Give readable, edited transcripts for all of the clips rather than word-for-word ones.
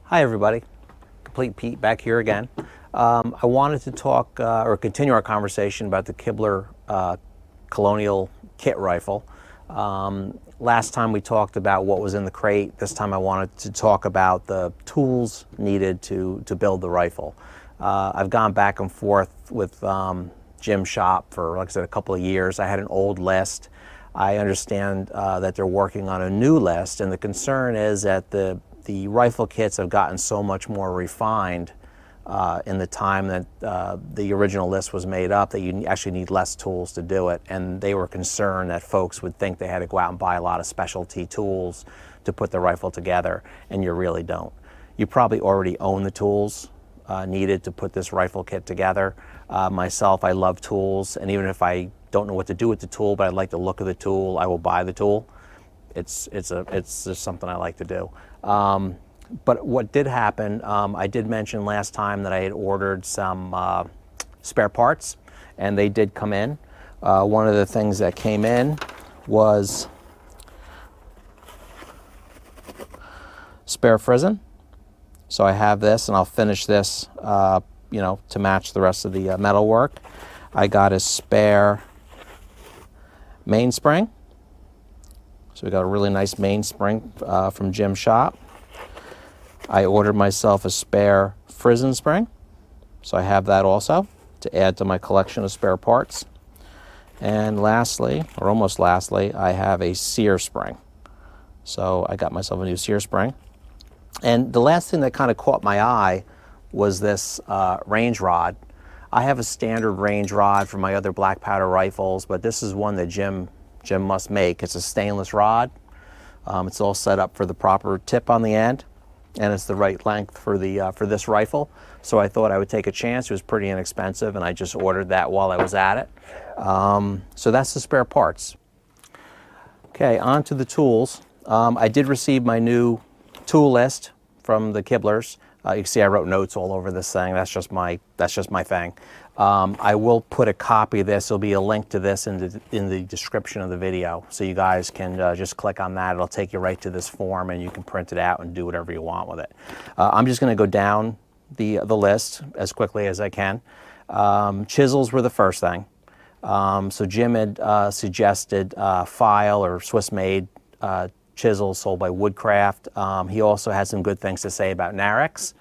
Hi everybody, Complete Pete back here again. I wanted to talk or continue our conversation about the Kibler Colonial kit rifle. Last time we talked about what was in the crate. This time I wanted to talk about the tools needed to build the rifle. I've gone back and forth with Jim's shop for, like I said, a couple of years. I had an old list. I understand that they're working on a new list, and the concern is that the rifle kits have gotten so much more refined in the time that the original list was made up that you actually need less tools to do it. And they were concerned that folks would think they had to go out and buy a lot of specialty tools to put the rifle together, and you really don't. You probably already own the tools needed to put this rifle kit together. Myself, I love tools, and even if I don't know what to do with the tool, but I like the look of the tool, I will buy the tool. It's just something I like to do. But what did happen, I did mention last time that I had ordered some spare parts, and they did come in. One of the things that came in was spare frizzen. So I have this, and I'll finish this, to match the rest of the metal work. I got a spare mainspring. So we got a really nice mainspring from Jim's shop. I ordered myself a spare frizzen spring, so I have that also to add to my collection of spare parts. And lastly, or almost lastly, I have a sear spring. So I got myself a new sear spring. And the last thing that kind of caught my eye was this range rod. I have a standard range rod for my other black powder rifles, but this is one that Jim must make. It's a stainless rod. It's all set up for the proper tip on the end, and it's the right length for this rifle. So I thought I would take a chance. It was pretty inexpensive, and I just ordered that while I was at it. So that's the spare parts. Okay, on to the tools. I did receive my new tool list from the Kiblers. You can see I wrote notes all over this thing. That's just my thing. I will put a copy of this. There'll be a link to this in the description of the video, so you guys can just click on that. It'll take you right to this form, and you can print it out and do whatever you want with it. I'm just going to go down the list as quickly as I can. Chisels were the first thing. So Jim had suggested file or Swiss-made chisels sold by Woodcraft. He also had some good things to say about Narex.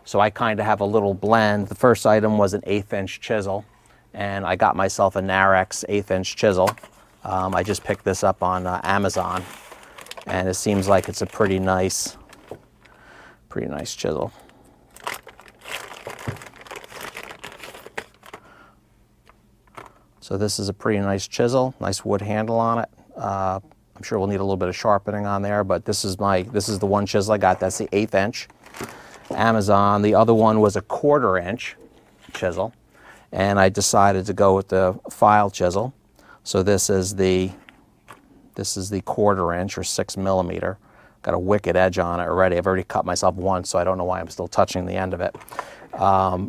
So I kind of have a little blend. The first item was an 1/8 inch chisel, and I got myself a Narex 1/8 inch chisel. I just picked this up on Amazon, and it seems like it's a pretty nice chisel. So this is a pretty nice chisel, nice wood handle on it. I'm sure we'll need a little bit of sharpening on there, but this is the one chisel I got. That's the 1/8 inch. Amazon. The other one was a 1/4 inch chisel, and I decided to go with the file chisel. So this is the 1/4 inch or 6 millimeter. Got a wicked edge on it already. I've already cut myself once, so I don't know why I'm still touching the end of it.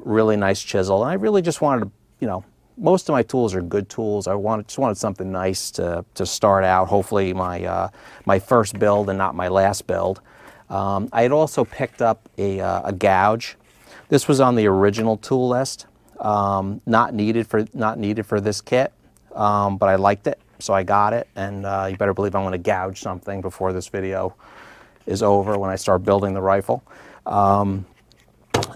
Really nice chisel, and I really just wanted to, most of my tools are good tools. I just wanted something nice to start out. Hopefully my first build and not my last build. I had also picked up a gouge. This was on the original tool list. Not needed for this kit, but I liked it, so I got it. And you better believe I'm going to gouge something before this video is over when I start building the rifle.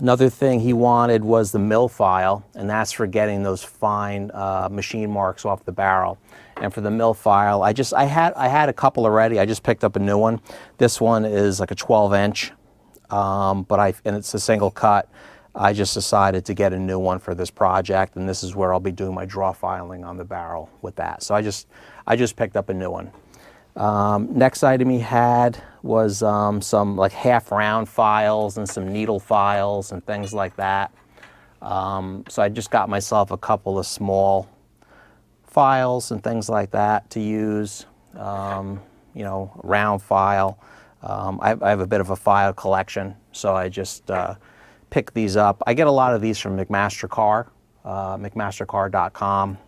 Another thing he wanted was the mill file, and that's for getting those fine machine marks off the barrel. And for the mill file, I had a couple already. I just picked up a new one. This one is like a 12 inch, and it's a single cut. I just decided to get a new one for this project, and this is where I'll be doing my draw filing on the barrel with that. So I just picked up a new one. Next item he had was some like half round files and some needle files and things like that. So I just got myself a couple of small files and things like that to use, round file. I have a bit of a file collection, so I just picked these up. I get a lot of these from McMaster-Carr, McMasterCarr.com.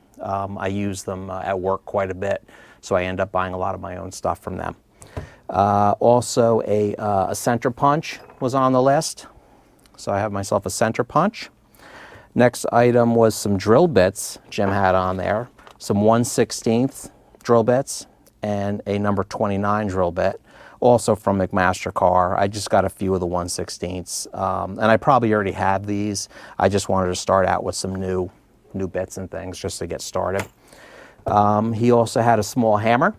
I use them at work quite a bit, so I end up buying a lot of my own stuff from them. Also a center punch was on the list. So I have myself a center punch. Next item was some drill bits Jim had on there. Some 1/16 drill bits and a number 29 drill bit, also from McMaster Carr. I just got a few of the 1/16, and I probably already have these. I just wanted to start out with some new bits and things just to get started. He also had a small hammer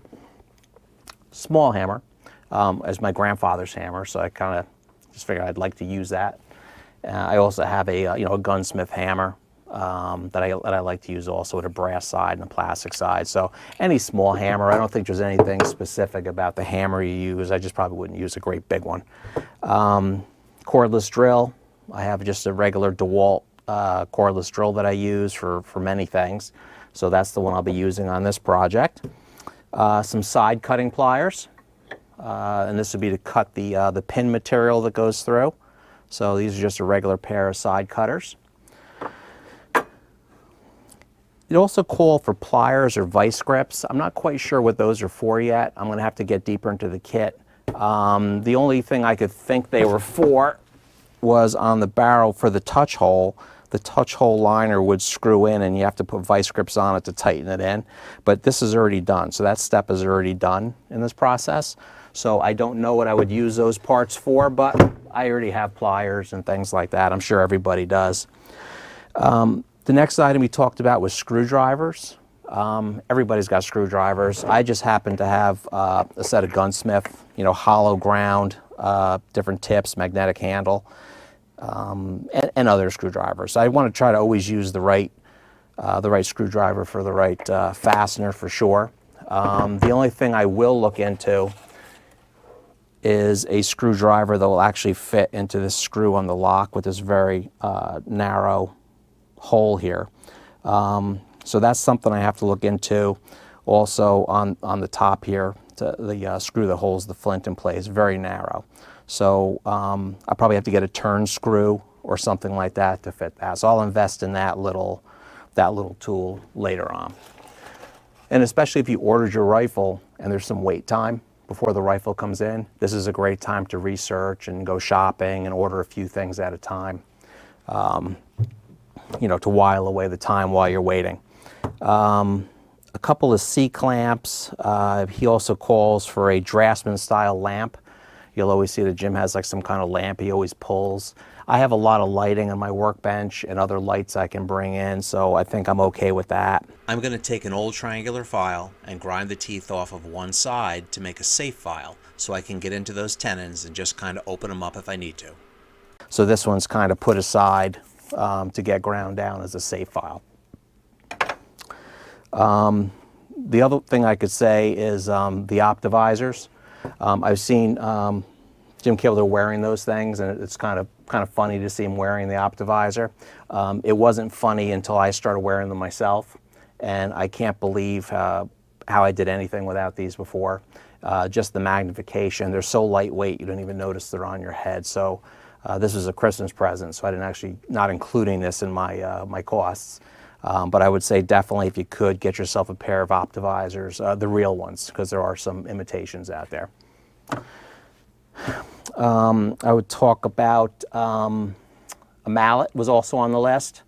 as my grandfather's hammer, so I kind of just figured I'd like to use that. I also have a a gunsmith hammer that I like to use also with a brass side and a plastic side. So any small hammer, I don't think there's anything specific about the hammer you use. I just probably wouldn't use a great big one. Cordless drill. I have just a regular DeWalt cordless drill that I use for many things. So that's the one I'll be using on this project. Some side cutting pliers, and this would be to cut the pin material that goes through. So these are just a regular pair of side cutters. It also called for pliers or vice grips. I'm not quite sure what those are for yet. I'm going to have to get deeper into the kit. The only thing I could think they were for was on the barrel for the touch hole. The touch hole liner would screw in and you have to put vice grips on it to tighten it in. But this is already done, so that step is already done in this process. So I don't know what I would use those parts for, but I already have pliers and things like that. I'm sure everybody does. The next item we talked about was screwdrivers. Everybody's got screwdrivers. I just happen to have a set of gunsmith, hollow ground, different tips, magnetic handle, and other screwdrivers. I want to try to always use the right screwdriver for the right fastener for sure. The only thing I will look into is a screwdriver that will actually fit into this screw on the lock with this very narrow hole here. So that's something I have to look into. Also on the top here, the screw that holds the flint in place, very narrow. So I probably have to get a turn screw or something like that to fit that. So I'll invest in that little tool later on. And especially if you ordered your rifle and there's some wait time before the rifle comes in, this is a great time to research and go shopping and order a few things at a time, to while away the time while you're waiting. A couple of C-clamps. He also calls for a Draftsman style lamp. You'll always see that Jim has like some kind of lamp he always pulls. I have a lot of lighting on my workbench and other lights I can bring in, so I think I'm okay with that. I'm going to take an old triangular file and grind the teeth off of one side to make a safe file so I can get into those tenons and just kind of open them up if I need to. So this one's kind of put aside to get ground down as a safe file. The other thing I could say is the Optivisors. I've seen Jim Kibler wearing those things, and it's kind of funny to see him wearing the Optivisor. It wasn't funny until I started wearing them myself, and I can't believe how I did anything without these before. Just the magnification. They're so lightweight you don't even notice they're on your head. So this was a Christmas present, so I didn't actually, not including this in my my costs. But I would say definitely if you could get yourself a pair of Optivisors, the real ones, because there are some imitations out there. I would talk about a mallet was also on the list.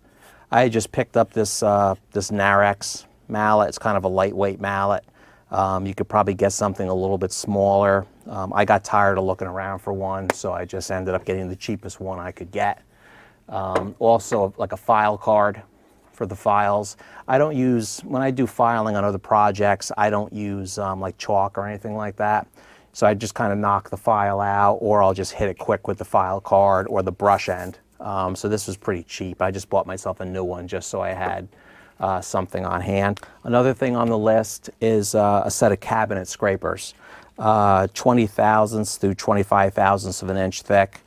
I had just picked up this Narex mallet. It's kind of a lightweight mallet. You could probably get something a little bit smaller. I got tired of looking around for one, so I just ended up getting the cheapest one I could get. Also, like a file card for the files. I don't use, when I do filing on other projects, I don't use like chalk or anything like that. So I just kind of knock the file out, or I'll just hit it quick with the file card or the brush end. So this was pretty cheap. I just bought myself a new one just so I had something on hand. Another thing on the list is a set of cabinet scrapers, 20 thousandths through 25 thousandths of an inch thick.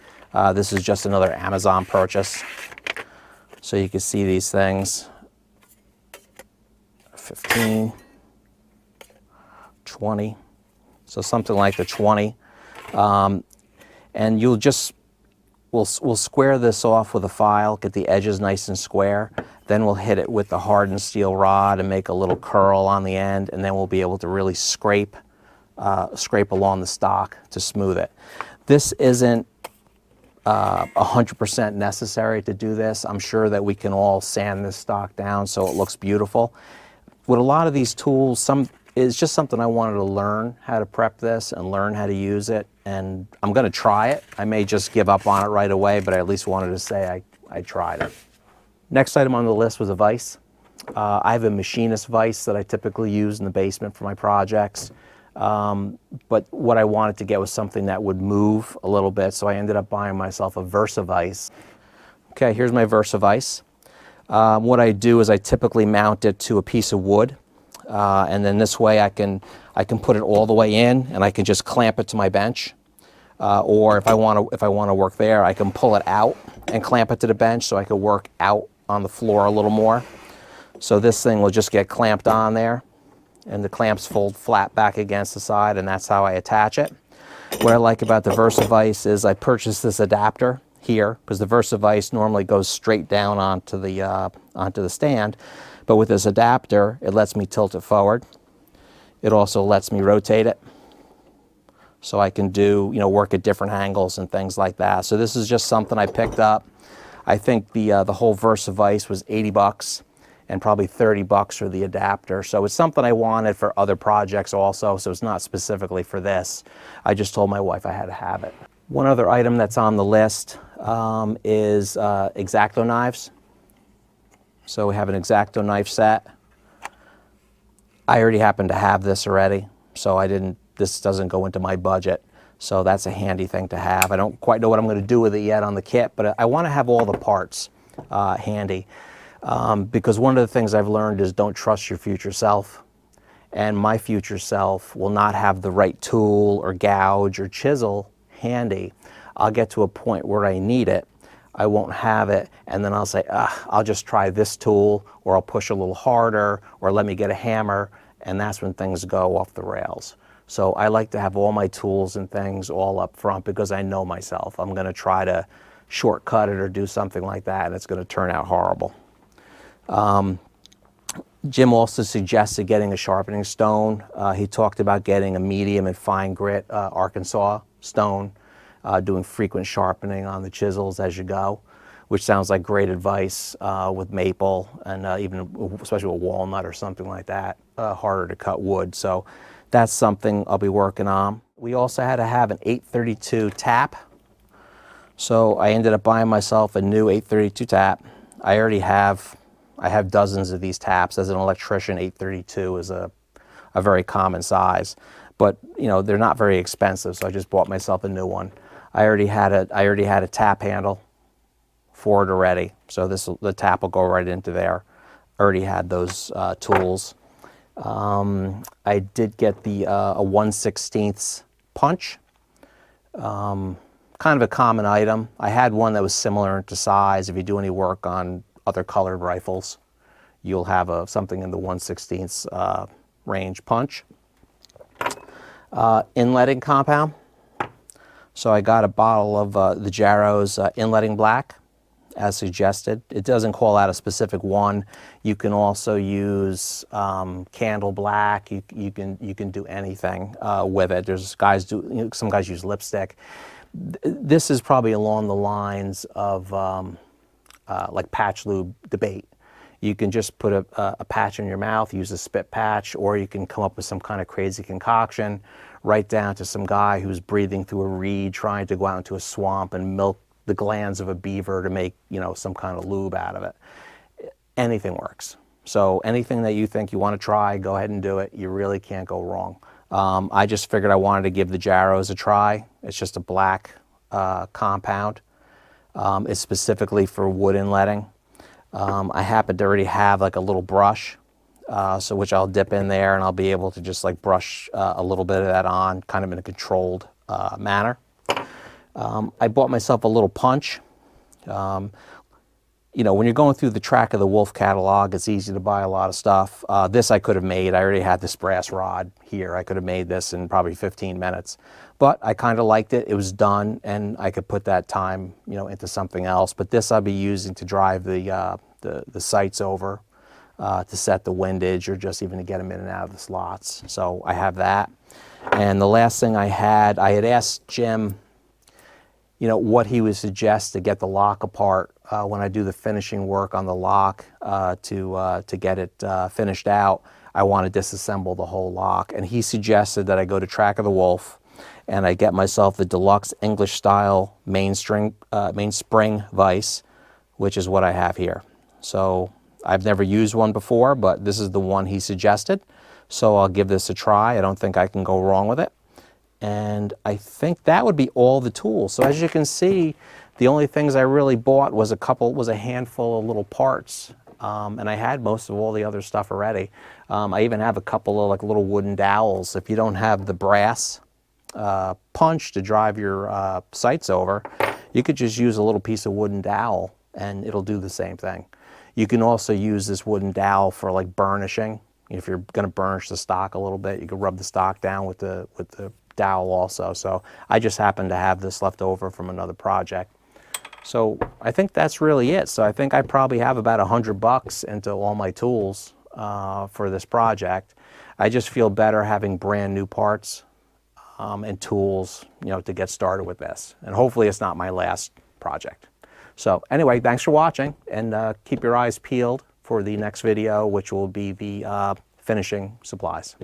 This is just another Amazon purchase. So you can see these things, 15, 20, so something like the 20. And you'll just, we'll square this off with a file, get the edges nice and square. Then we'll hit it with the hardened steel rod and make a little curl on the end, and then we'll be able to really scrape scrape along the stock to smooth it. This isn't 100% necessary to do this. I'm sure that we can all sand this stock down so it looks beautiful. With a lot of these tools, it's just something I wanted to learn how to prep this and learn how to use it, and I'm going to try it. I may just give up on it right away, but I at least wanted to say I tried it. Next item on the list was a vise. I have a machinist vise that I typically use in the basement for my projects. But what I wanted to get was something that would move a little bit, so I ended up buying myself a Vise vise. Okay, here's my Vise vise. What I do is I typically mount it to a piece of wood, and then this way I can put it all the way in, and I can just clamp it to my bench. Or if I want to work there, I can pull it out and clamp it to the bench, so I could work out on the floor a little more. So this thing will just get clamped on there, and the clamps fold flat back against the side, and that's how I attach it. What I like about the Vise vise is I purchased this adapter here, because the Vise vise normally goes straight down onto the stand, but with this adapter, it lets me tilt it forward. It also lets me rotate it, so I can do, work at different angles and things like that. So this is just something I picked up. I think the whole Vise vise was 80 bucks. And probably 30 bucks for the adapter. So it's something I wanted for other projects also, so it's not specifically for this. I just told my wife I had to have it. One other item that's on the list is X-Acto knives. So we have an X-Acto knife set. I already happen to have this already, so this doesn't go into my budget. So that's a handy thing to have. I don't quite know what I'm going to do with it yet on the kit, but I want to have all the parts handy. Because one of the things I've learned is don't trust your future self. And my future self will not have the right tool or gouge or chisel handy. I'll get to a point where I need it, I won't have it, and then I'll say, I'll just try this tool, or I'll push a little harder, or let me get a hammer, and that's when things go off the rails. So I like to have all my tools and things all up front because I know myself. I'm going to try to shortcut it or do something like that, and it's going to turn out horrible. Jim also suggested getting a sharpening stone. He talked about getting a medium and fine grit Arkansas stone, doing frequent sharpening on the chisels as you go, which sounds like great advice with maple and even especially with walnut or something like that, harder to cut wood. So that's something I'll be working on. We also had to have an 832 tap. So I ended up buying myself a new 832 tap. I have dozens of these taps. As an electrician, 832 is a very common size, but they're not very expensive, so I just bought myself a new one. I already had a tap handle for it already, so the tap will go right into there. I already had those tools. I did get a 1/16 punch, kind of a common item. I had one that was similar to size. If you do any work on other colored rifles, you'll have something in the 1/16 range punch. Inletting compound. So I got a bottle of the Jarrow's inletting black, as suggested. It doesn't call out a specific one. You can also use candle black. You can do anything with it. There's guys some guys use lipstick. This is probably along the lines of like patch lube debate. You can just put a patch in your mouth, use a spit patch, or you can come up with some kind of crazy concoction, right down to some guy who's breathing through a reed trying to go out into a swamp and milk the glands of a beaver to make some kind of lube out of it. Anything works. So anything that you think you want to try, go ahead and do it. You really can't go wrong. I just figured I wanted to give the Jarrow's a try. It's just a black compound. It's specifically for wood inletting. I happen to already have like a little brush, so which I'll dip in there and I'll be able to just like brush a little bit of that on, kind of in a controlled manner. I bought myself a little punch. When you're going through the Track of the Wolf catalog, it's easy to buy a lot of stuff. This I could have made. I already had this brass rod here. I could have made this in probably 15 minutes. But I kind of liked it. It was done, and I could put that time, into something else. But this I'll be using to drive the sights over to set the windage or just even to get them in and out of the slots. So I have that. And the last thing I had asked Jim, you know, what he would suggest to get the lock apart when I do the finishing work on the lock to get it finished out. I want to disassemble the whole lock, and he suggested that I go to Track of the Wolf and I get myself the deluxe English style mainspring vise, which is what I have here. So I've never used one before, but this is the one he suggested. So I'll give this a try. I don't think I can go wrong with it. And I think that would be all the tools. So as you can see, the only things I really bought was a handful of little parts. And I had most of all the other stuff already. I even have a couple of like little wooden dowels. If you don't have the brass punch to drive your sights over, you could just use a little piece of wooden dowel and it'll do the same thing. You can also use this wooden dowel for like burnishing. If you're going to burnish the stock a little bit, you can rub the stock down with the dowel also. So I just happen to have this left over from another project. So I think that's really it. So I think I probably have about $100 into all my tools for this project. I just feel better having brand new parts and tools, you know, to get started with this. And hopefully it's not my last project. So anyway, thanks for watching, and keep your eyes peeled for the next video, which will be the finishing supplies.